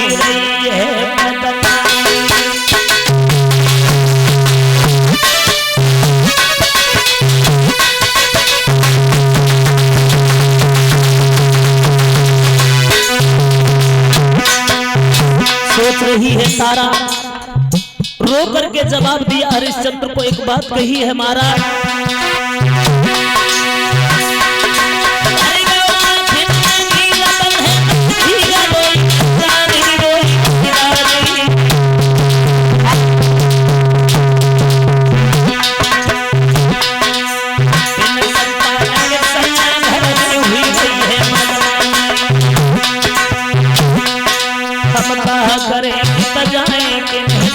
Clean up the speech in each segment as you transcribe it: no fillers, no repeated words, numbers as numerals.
हुई रही है मदना। सोच रही है तारा, रो करके जवाब दिया हरिश्चंद्र को, एक बात कही है महाराज,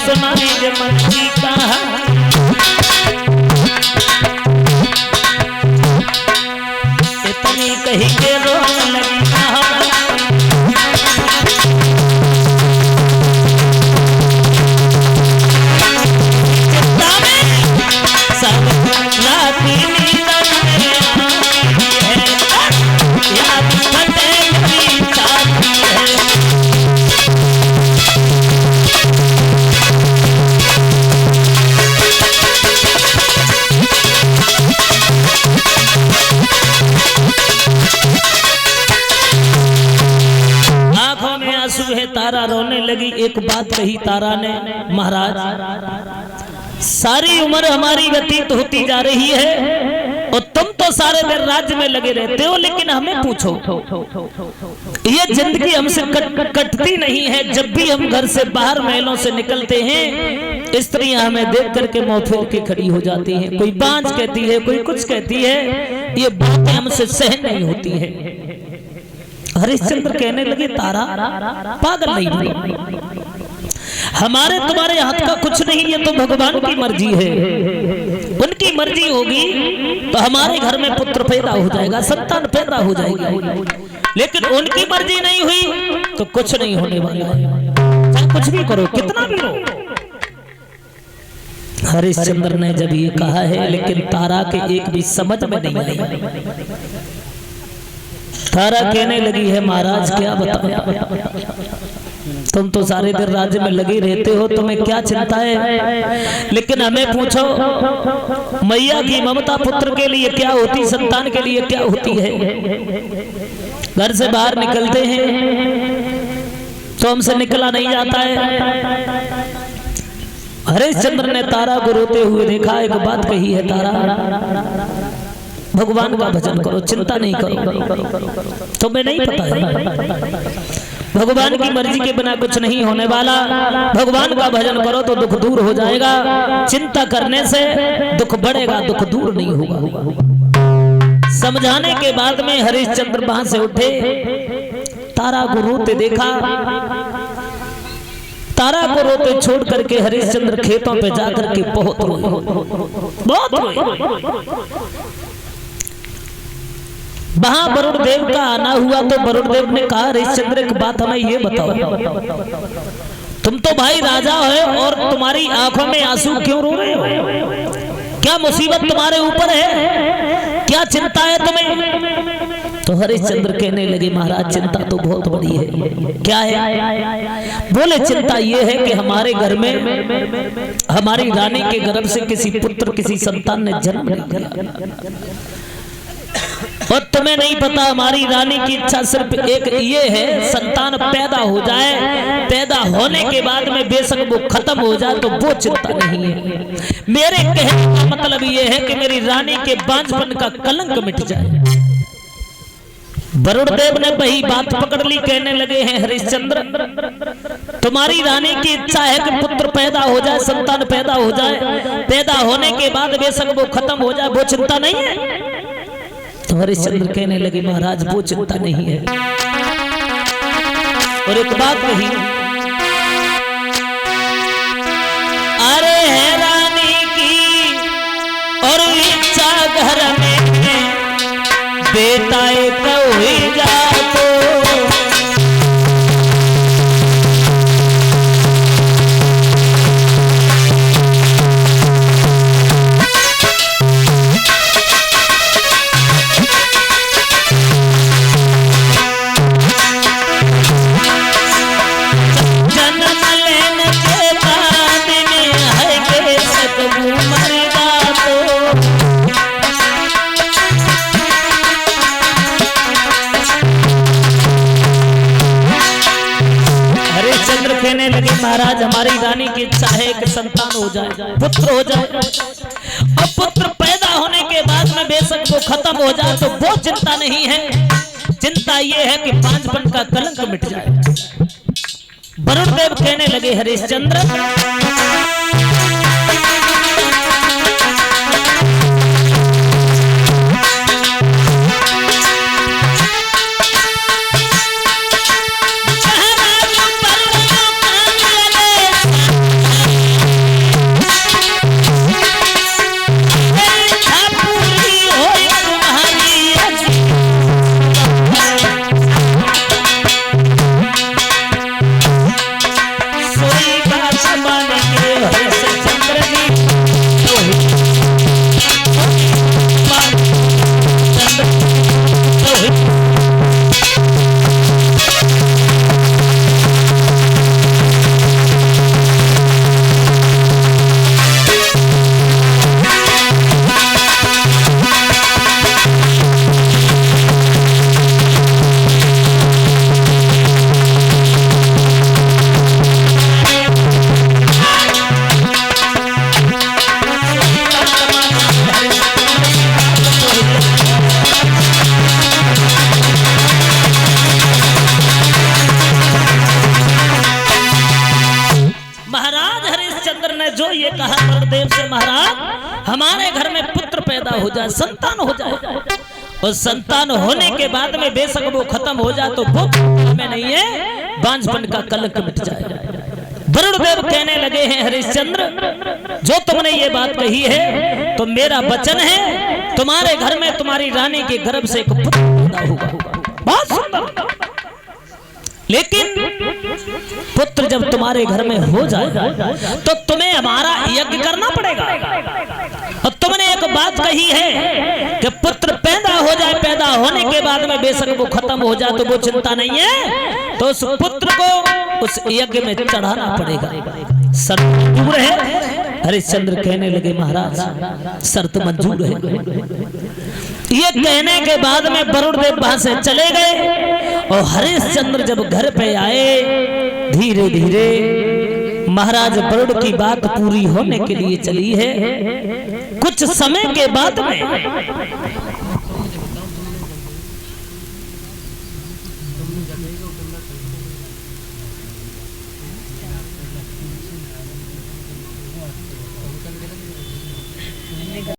सुनाएंगे मन की कहानी, इतनी कही के रोने लगी सब राती नींद है, याद फटे मेरी चाहती है। तारा रोने लगी। एक बात कही तारा ने, महाराज सारी उम्र हमारी व्यतीत होती जा रही है और तुम तो सारे दिन राज्य में लगे रहते हो, लेकिन हमें पूछो ये जिंदगी हमसे कटती नहीं है। जब भी हम घर से बाहर महलों से निकलते हैं, स्त्रियां हमें देख करके मुंह फेर के खड़ी हो जाती हैं। कोई बांझ कहती है, कोई कुछ कहती है, ये बातें हमसे सहन नहीं होती है। हरिश्चंद्र कहने लगे तारा पागल नहीं हुई, हमारे तुम्हारे हाथ का कुछ नहीं, ये तो भगवान की मर्जी है। उनकी मर्जी होगी तो हमारे घर में पुत्र पैदा हो जाएगा, संतान पैदा हो जाएगी, लेकिन उनकी मर्जी नहीं हुई तो कुछ नहीं होने वाला है, चाहे कुछ भी करो, कितना भी लो। हरिश्चंद्र ने जब ये कहा है, लेकिन तारा के एक भी समझ में नहीं आई। तारा कहने लगी है महाराज क्या बताया, तुम तो सारे दिन राज्य में लगे रहते हो, तुम्हें क्या चिंता है, लेकिन हमें पूछो मैया की ममता पुत्र के लिए क्या होती, संतान के लिए क्या होती है। घर से बाहर निकलते हैं तो हमसे निकला नहीं जाता है। हरिश्चंद्र ने तारा को रोते हुए देखा, एक बात कही है तारा भगवान का भजन करो, चिंता नहीं करो, तुम्हें नहीं पता है भगवान की मर्जी के बिना कुछ नहीं होने वाला। भगवान का भजन करो तो दुख दूर हो जाएगा, चिंता करने से दुख बढ़ेगा, दुख दूर नहीं होगा। समझाने के बाद में हरिश्चंद्र वहां से उठे, तारा को रोते देखा, तारा को रोते छोड़ करके हरिश्चंद्र खेतों पे जाकर के बहुत रोए, बहुत रोए। वहां वरुण देव का आना हुआ तो वरुण देव ने कहा हरिश्चंद्र एक बात हमें ये बताओ, तुम तो भाई राजा हो और तुम्हारी आंखों में आंसू क्यों रो रहे हो, क्या मुसीबत तुम्हारे ऊपर है, क्या चिंता है तुम्हें। तो हरिश्चंद्र कहने लगे महाराज चिंता तो बहुत बड़ी है। क्या है? बोले चिंता ये है कि हमारे घर में हमारी रानी के गर्भ से किसी पुत्र किसी संतान ने जन्म लिया और तुम्हें नहीं पता हमारी रानी की इच्छा सिर्फ एक ये है संतान पैदा हो जाए, पैदा होने के बाद में बेशक वो खत्म हो जाए तो वो चिंता नहीं है। मेरे कहने का मतलब ये है कि मेरी रानी के बांझपन का कलंक मिट जाए। वरुण देव ने वही बात पकड़ ली, कहने लगे हैं हरिश्चंद्र तुम्हारी रानी की इच्छा है कि पुत्र पैदा हो जाए, संतान पैदा हो जाए, पैदा होने के बाद बेशक वो खत्म हो जाए, वो चिंता नहीं है। तो हरिश्चंद्र कहने लगे महाराज वो चिंता नहीं है। और एक बात कही, अरे है रानी की और इच्छा घर में बेटा एक हुई जा तो कहने लगे महाराज हमारी रानी की इच्छा है कि संतान हो जाए, पुत्र हो जाए, और पुत्र पैदा होने के बाद में बेशक वो खत्म हो जाए तो वो चिंता नहीं है, चिंता ये है कि पांचपन का कलंक मिट जाए। वरुण देव कहने लगे हरिश्चंद्र जो ये कहा वरुणदेव से महाराज हमारे घर में पुत्र पैदा हो जाए, संतान हो जाए, और संतान होने के बाद में बेशक वो खत्म हो जाए तो वो में नहीं है, बांझपन का कलंक मिट जाए। वरुणदेव कहने लगे हैं हरिश्चंद्र जो तुमने ये बात कही है तो मेरा वचन है तुम्हारे घर में तुम्हारी रानी के गर्भ से एक पुत्र पैदा होगा। बहुत सुंदर, लेकिन पुत्र जब तुम्हारे घर में हो जाए तो तुम्हें हमारा यज्ञ करना पड़ेगा। और तुमने एक बात कही है कि पुत्र पैदा हो जाए, पैदा होने के बाद में बेशक वो खत्म हो जाए तो वो चिंता नहीं है, तो उस पुत्र को उस यज्ञ में चढ़ाना पड़ेगा। शर्त मंजूर है? हरिश्चंद्र कहने लगे महाराज शर्त मंजूर है। ये कहने के बाद में वरुण देव वहां से चले गए और हरिश्चंद्र जब घर पे आए धीरे धीरे महाराज वरुण की बात पूरी होने के लिए चली है। कुछ समय के बाद में